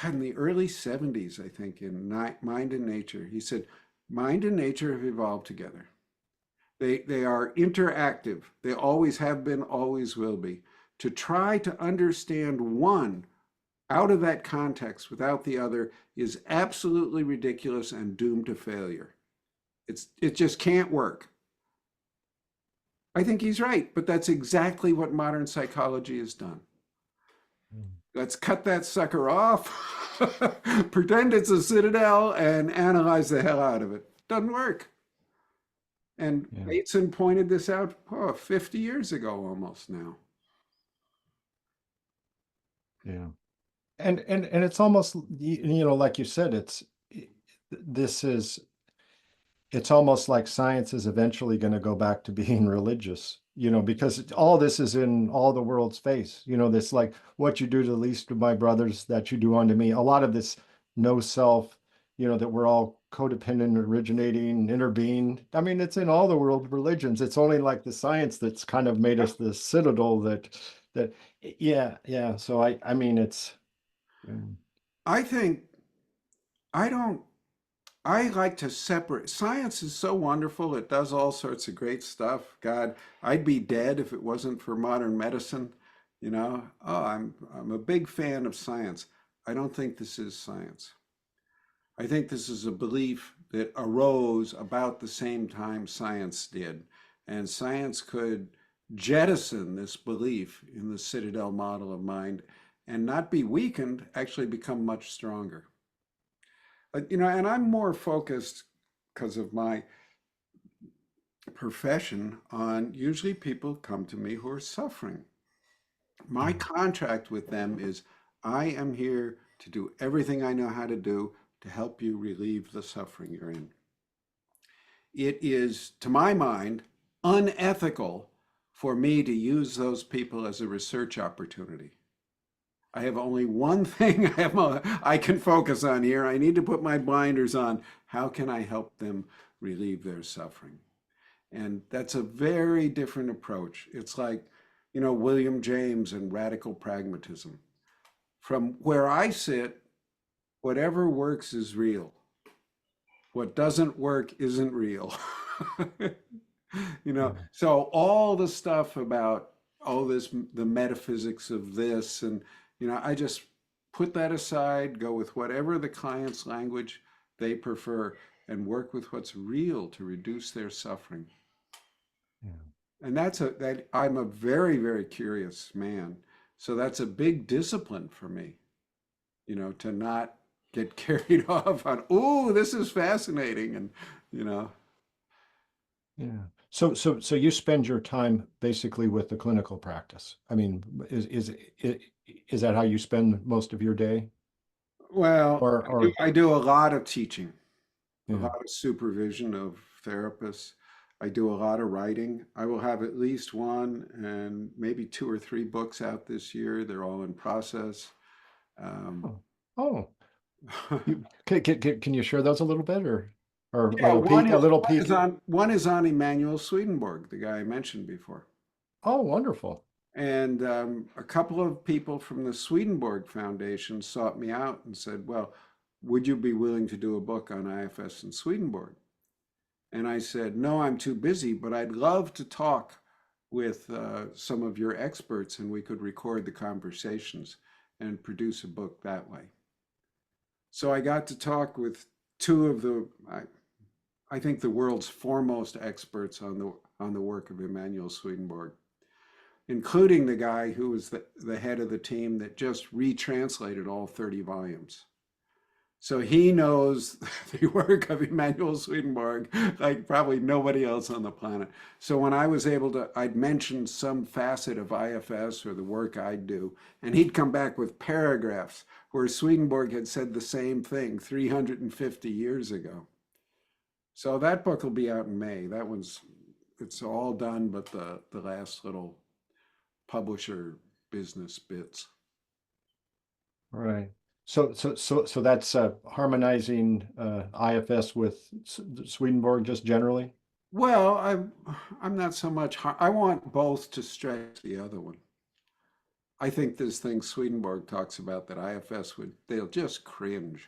God, in the early 70s, I think, in Mind and Nature. He said, mind and nature have evolved together. They are interactive. They always have been, always will be. To try to understand one out of that context without the other is absolutely ridiculous and doomed to failure. It just can't work. I think he's right, but that's exactly what modern psychology has done. Let's cut that sucker off, pretend it's a citadel, and analyze the hell out of it. Doesn't work. And yeah, Bateson pointed this out 50 years ago almost now. yeah. And it's almost like you said, this is it's almost like science is eventually going to go back to being religious, because all this is in all the world's face. This like what you do to the least of my brothers, that you do unto me. A lot of this no self, that we're all codependent, originating, interbeing. I mean, it's in all the world religions. It's only like the science that's kind of made us the citadel that, yeah, yeah. So I mean, it's. I think I don't I like to separate. Science is so wonderful. It does all sorts of great stuff. God, I'd be dead if it wasn't for modern medicine. You know, oh, I'm a big fan of science. I don't think this is science. I think this is a belief that arose about the same time science did. And science could jettison this belief in the citadel model of mind and not be weakened, actually become much stronger. And I'm more focused because of my profession on usually people come to me who are suffering. My contract with them is I am here to do everything I know how to do to help you relieve the suffering you're in. It is, to my mind, unethical for me to use those people as a research opportunity. I have only one thing I can focus on here. I need to put my blinders on. How can I help them relieve their suffering? And that's a very different approach. It's like, William James and radical pragmatism. From where I sit, whatever works is real. What doesn't work isn't real. Yeah. So all the stuff about oh, the metaphysics of this, and I just put that aside, go with whatever the client's language they prefer, and work with what's real to reduce their suffering. Yeah. And that I'm a very, very curious man. So that's a big discipline for me, to not get carried off on, oh, this is fascinating. And, you know, Yeah. So you spend your time basically with the clinical practice. I mean, is that how you spend most of your day? well, Or I do a lot of teaching, a yeah. lot of supervision of therapists. I do a lot of writing. I will have at least one and maybe two or three books out this year. They're all in process. Um, Oh, oh, you can you share those a little bit or a yeah, little peek, a little peek? one is on Emanuel Swedenborg, the guy I mentioned before. Oh, wonderful. And a couple of people from the Swedenborg Foundation sought me out and said, well, would you be willing to do a book on IFS and Swedenborg? And I said, no, I'm too busy, but I'd love to talk with some of your experts and we could record the conversations and produce a book that way. So I got to talk with two of I think the world's foremost experts on the work of Emanuel Swedenborg, including the guy who was the head of the team that just retranslated all 30 volumes. So he knows the work of Emanuel Swedenborg like probably nobody else on the planet. So when I was able to, I'd mention some facet of IFS or the work I'd do, and he'd come back with paragraphs where Swedenborg had said the same thing 350 years ago. So that book will be out in May. It's all done, but the last little publisher business bits. Right. So that's harmonizing IFS with Swedenborg just generally. Well, I'm not so much. I want both to stretch the other one. I think this thing Swedenborg talks about that IFS they'll just cringe.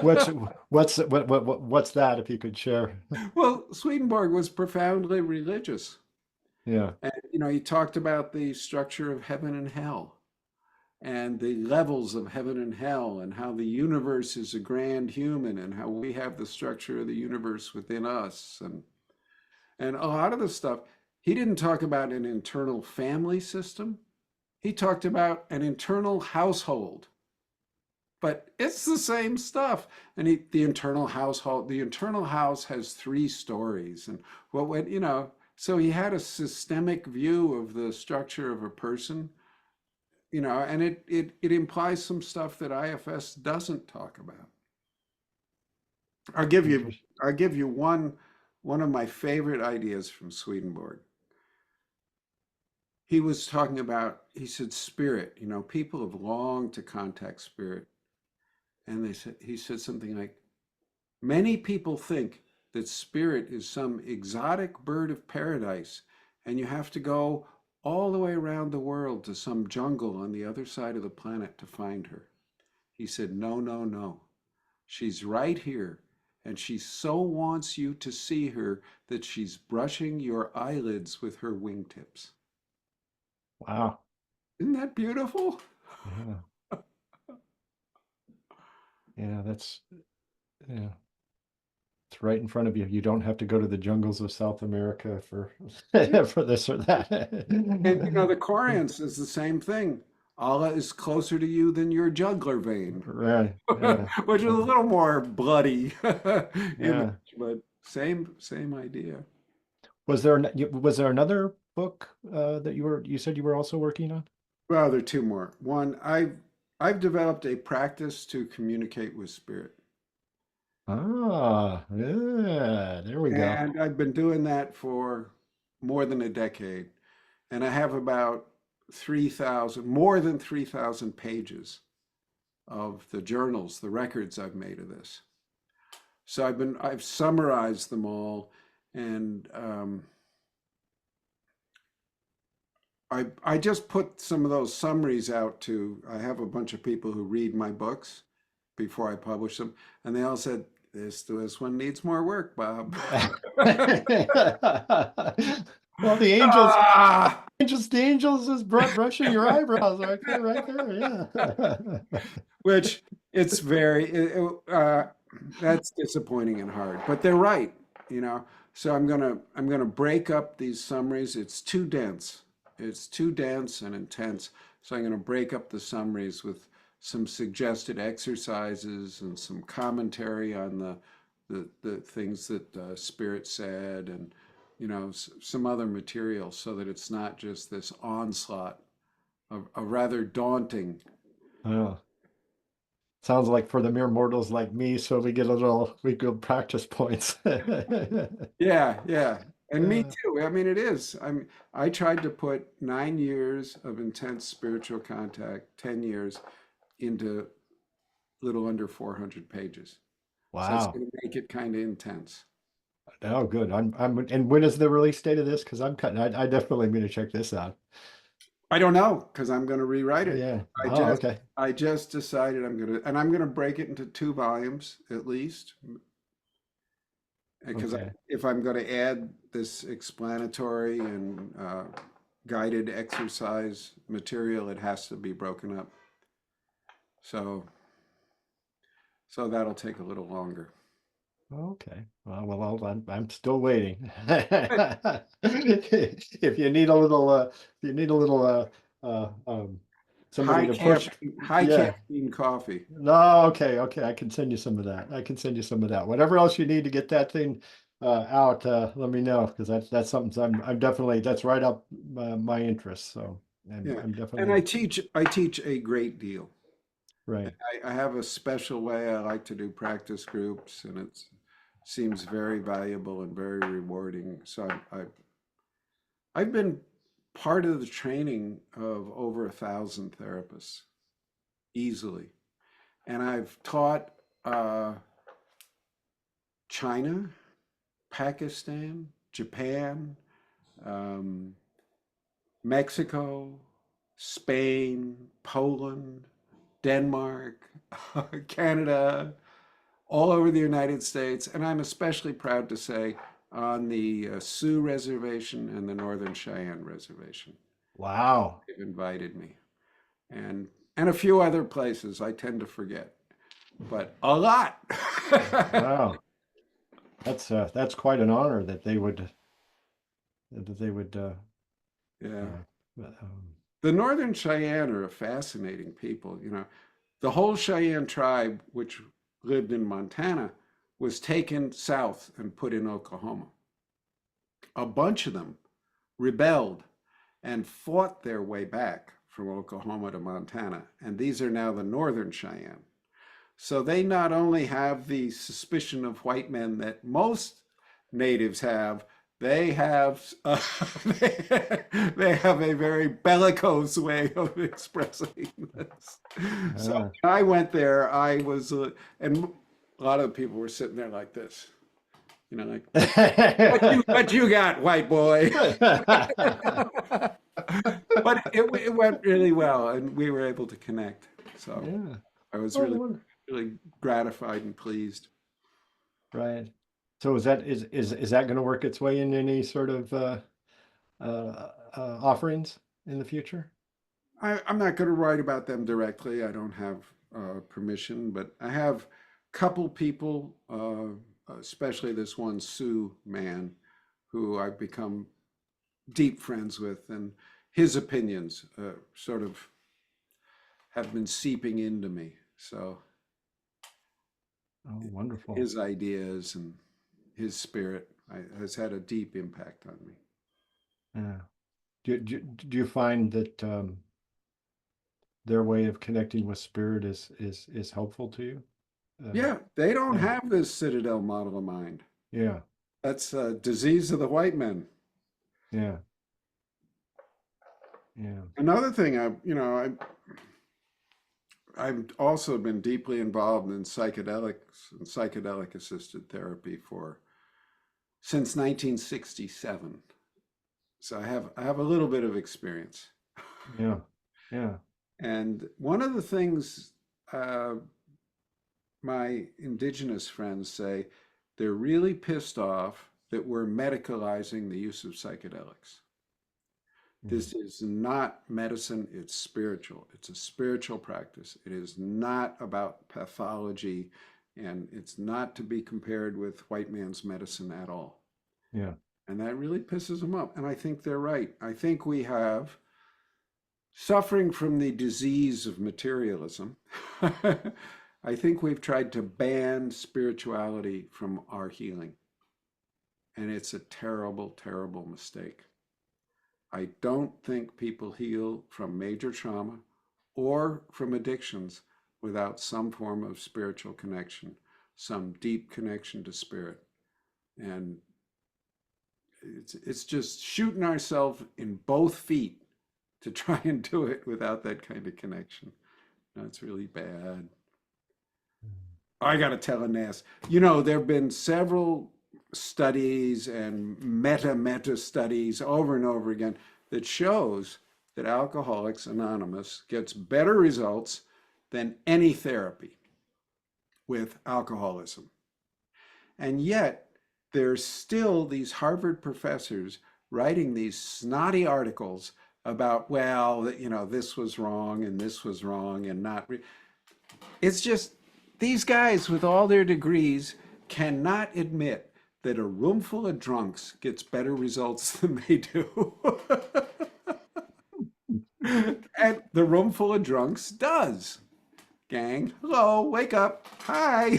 What's what's that if you could share? Well, Swedenborg was profoundly religious. Yeah. And, he talked about the structure of heaven and hell and the levels of heaven and hell and how the universe is a grand human and how we have the structure of the universe within us. And a lot of the stuff, he didn't talk about an internal family system. He talked about an internal household. But it's the same stuff. And the internal household, the internal house has 3 stories. And so he had a systemic view of the structure of a person, and it implies some stuff that IFS doesn't talk about. I'll give you Interesting. I'll give you one of my favorite ideas from Swedenborg. He was talking about, he said, spirit. People have longed to contact spirit. And he said something like, many people think that spirit is some exotic bird of paradise, and you have to go all the way around the world to some jungle on the other side of the planet to find her. He said, no, no, no. She's right here, and she so wants you to see her that she's brushing your eyelids with her wingtips. Wow. Isn't that beautiful? Yeah. Yeah, yeah. It's right in front of you. You don't have to go to the jungles of South America for for this or that. And the Koreans is the same thing. Allah is closer to you than your jugular vein, Right. Yeah. which is a little more bloody image, Yeah. but same idea. Was there another book that you said you were also working on? Well, there are two more. One, I've developed a practice to communicate with spirit. Ah, yeah, there we go. And I've been doing that for more than a decade. And I have about 3,000, more than 3,000 pages of the journals, the records I've made of this. So I've summarized them all, and I just put some of those summaries out I have a bunch of people who read my books before I publish them, and they all said, this one needs more work, Bob. Well, Ah! the angels is brushing your eyebrows right there. Yeah. Which it's that's disappointing and hard, but they're right, you know. So I'm gonna break up these summaries. It's too dense and intense. So I'm gonna break up the summaries with some suggested exercises and some commentary on the things that Spirit said, and some other material, so that it's not just this onslaught of a rather daunting. Oh, sounds like for the mere mortals like me, so we get practice points. Yeah, yeah. And me Yeah. too. I mean, it is. I tried to put 9 years of intense spiritual contact, 10 years into little under 400 pages. So it's Wow. going to make it kind of intense. Oh, good. And when is the release date of this? Because I'm cutting. I definitely am going to check this out. I don't know because I'm going to rewrite Oh, it. yeah. I Oh, just okay. I just decided I'm going to break it into 2 volumes at least, because Okay. if I'm going to add this explanatory and guided exercise material, it has to be broken up. So that'll take a little longer. Okay. I'm still waiting. But If you need a little, uh, somebody to push, high yeah. caffeine coffee. No, okay. I can send you some of that. I can send you some of that. Whatever else you need to get that thing out, let me know because that's something I'm definitely that's right up my interest. So Yeah, I'm and definitely I teach a great deal. right. I have a special way I like to do practice groups, and it seems very valuable and very rewarding. So I've been part of the training of over 1,000 therapists easily, and I've taught China, Pakistan, Japan, um, Mexico, Spain, Poland, Denmark, Canada, all over the United States, and I'm especially proud to say on the Sioux reservation and the Northern Cheyenne reservation. Wow. They've invited me, and a few other places I tend to forget, but a lot. Wow. That's quite an honor that they would Yeah. uh, um, The Northern Cheyenne are a fascinating people. The whole Cheyenne tribe, which lived in Montana, was taken south and put in Oklahoma. A bunch of them rebelled and fought their way back from Oklahoma to Montana. And these are now the Northern Cheyenne. So they not only have the suspicion of white men that most natives have, they have they have a very bellicose way of expressing this. So uh, when I went there, and a lot of the people were sitting there like this, like what you got, white boy. But it went really well, and we were able to connect. So yeah. I was Oh, really gratified and pleased. right. So is that going to work its way in any sort of offerings in the future? I'm not going to write about them directly. I don't have permission, but I have a couple people, especially this one Sioux man, who I've become deep friends with, and his opinions sort of have been seeping into me. So Oh, wonderful. his ideas and his spirit has had a deep impact on me. Yeah. Do you find that their way of connecting with spirit is helpful to you? Yeah, they don't Yeah. have this citadel model of mind. Yeah. That's a disease of the white men. Yeah. Yeah. Another thing I've also been deeply involved in psychedelics and psychedelic assisted therapy for since 1967. So I have a little bit of experience. Yeah. Yeah. And one of the things uh, my indigenous friends say, they're really pissed off that we're medicalizing the use of psychedelics. Mhm. This is not medicine, it's spiritual. It's a spiritual practice. It is not about pathology, and it's not to be compared with white man's medicine at all. Yeah. And that really pisses them up. And I think they're right. I think we have, suffering from the disease of materialism, I think we've tried to ban spirituality from our healing. And it's a terrible, terrible mistake. I don't think people heal from major trauma or from addictions without some form of spiritual connection, some deep connection to spirit. And it's just shooting ourselves in both feet to try and do it without that kind of connection. That's really bad. I got to tell Ines, there have been several studies and meta studies over and over again that shows that Alcoholics Anonymous gets better results than any therapy with alcoholism. And yet, there's still these Harvard professors writing these snotty articles about, well, this was wrong and this was wrong and not. It's just these guys with all their degrees cannot admit that a room full of drunks gets better results than they do. And the room full of drunks does. Gang, hello, wake up, hi.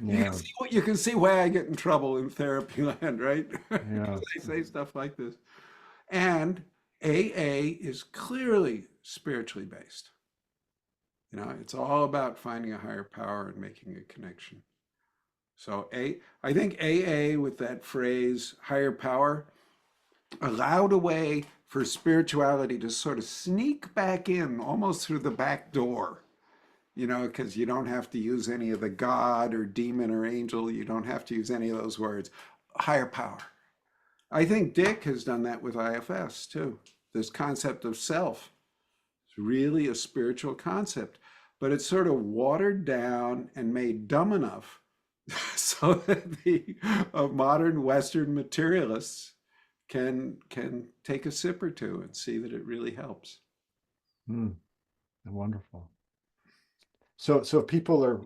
Yeah. You can see why I get in trouble in therapy land, right? Yeah. Because I say stuff like this. And AA is clearly spiritually based. It's all about finding a higher power and making a connection. So I think AA with that phrase, higher power, allowed a way for spirituality to sort of sneak back in almost through the back door, because you don't have to use any of the God or demon or angel. You don't have to use any of those words. Higher power. I think Dick has done that with IFS too. This concept of self. It's really a spiritual concept, but it's sort of watered down and made dumb enough so that the modern Western materialists can take a sip or two and see that it really helps. Mm, wonderful. So if people are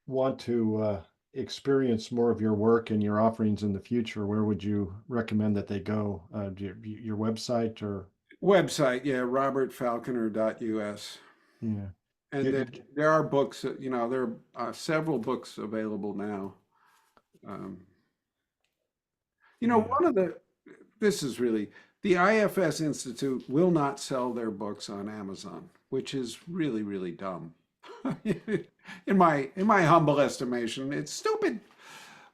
want to experience more of your work and your offerings in the future, where would you recommend that they go? Your website or Website, yeah, robertfalconer.us. yeah. And You- then you- there are books, there are several books available now. Um, yeah. one of this is really, the IFS Institute will not sell their books on Amazon, which is really, really dumb. In my humble estimation, it's stupid.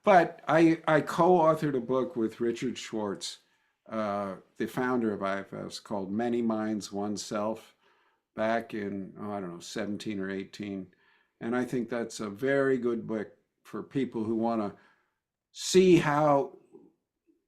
But I co-authored a book with Richard Schwartz, the founder of IFS, called Many Minds, One Self, back in, oh, I don't know, 17 or 18. And I think that's a very good book for people who want to see how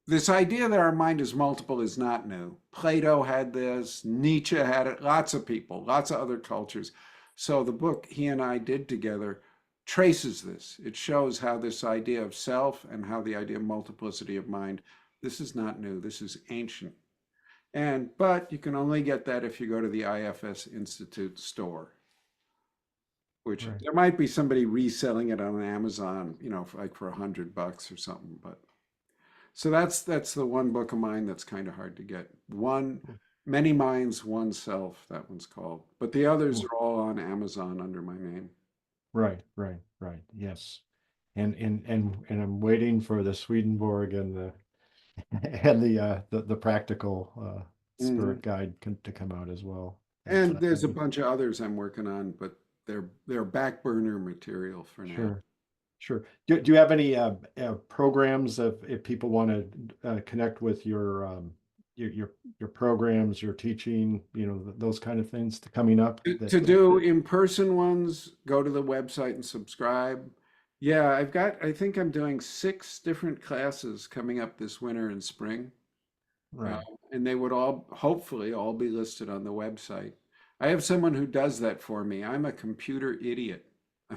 this idea that our mind is multiple is not new. Plato had this, Nietzsche had it, lots of people, lots of other cultures. So the book he and I did together traces this. It shows how this idea of self and how the idea of multiplicity of mind, this is not new, this is ancient. But you can only get that if you go to the IFS Institute store, which Right. there might be somebody reselling it on Amazon, for $100 or something. But so that's the one book of mine that's kind of hard to get. Many Minds, One Self, that one's called. But the others Cool. are all on Amazon under my name. Right. Yes. And I'm waiting for the Swedenborg and the and the practical Mhm. spirit guide to come out as well. And But there's a bunch of others I'm working on, but they're back burner material for now. sure, sure. Do you have any programs if people want to connect with your programs, your teaching, those kind of things coming up To that do in-person ones, go to the website and subscribe. Yeah, I think I'm doing 6 different classes coming up this winter and spring. Uh, right, and they would all hopefully all be listed on the website. I have someone who does that for me. I'm a computer idiot.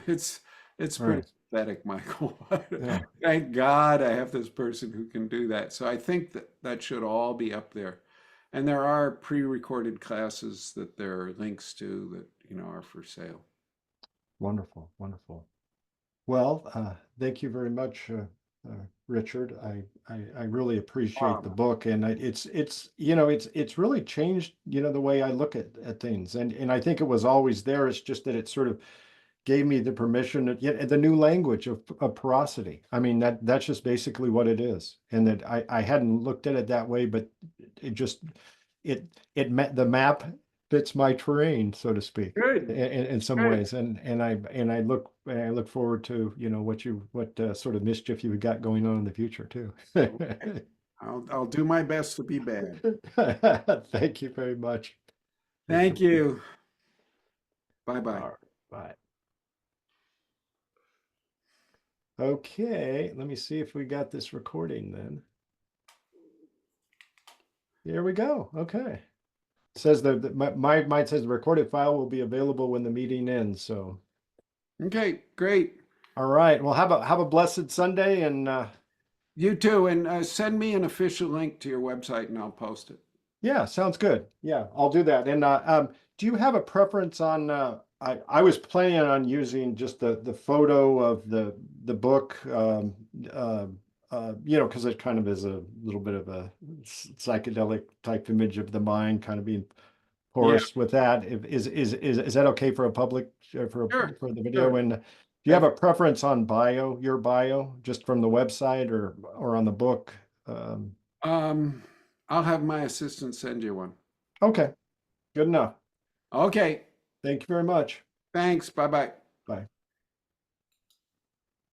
It's it's pretty right. pathetic, Michael. Yeah. Thank God I have this person who can do that. So I think that that should all be up there. And there are pre-recorded classes that there are links to that, are for sale. Wonderful, wonderful. Well, thank you very much, Richard. I really appreciate the book, and it's really changed the way I look at things, and I think it was always there. It's just that it sort of gave me the permission, the new language of porosity. I mean, that's just basically what it is, and that I hadn't looked at it that way, but it just it met the map fits my terrain, so to speak, Good. in some Good. ways, and I look forward to what sort of mischief you've got going on in the future too. I'll do my best to be bad. Thank you very much. Thank you. Bye-bye. All right, bye. Okay, let me see if we got this recording then. Here we go. Okay. It says that mine says the recorded file will be available when the meeting ends. So, Okay, great. all right. Well, have a blessed Sunday, and You too. And send me an official link to your website and I'll post it. yeah, sounds good. Yeah, I'll do that. And do you have a preference on? I was planning on using just the photo of the book, because it kind of is a little bit of a psychedelic type image of the mind, kind of being porous with that. Is that okay for a public for Sure. for the video? Sure. And do you have a preference on your bio, just from the website or on the book? I'll have my assistant send you one. Okay, good enough. Okay. Thank you very much. Thanks. Bye-bye. Bye.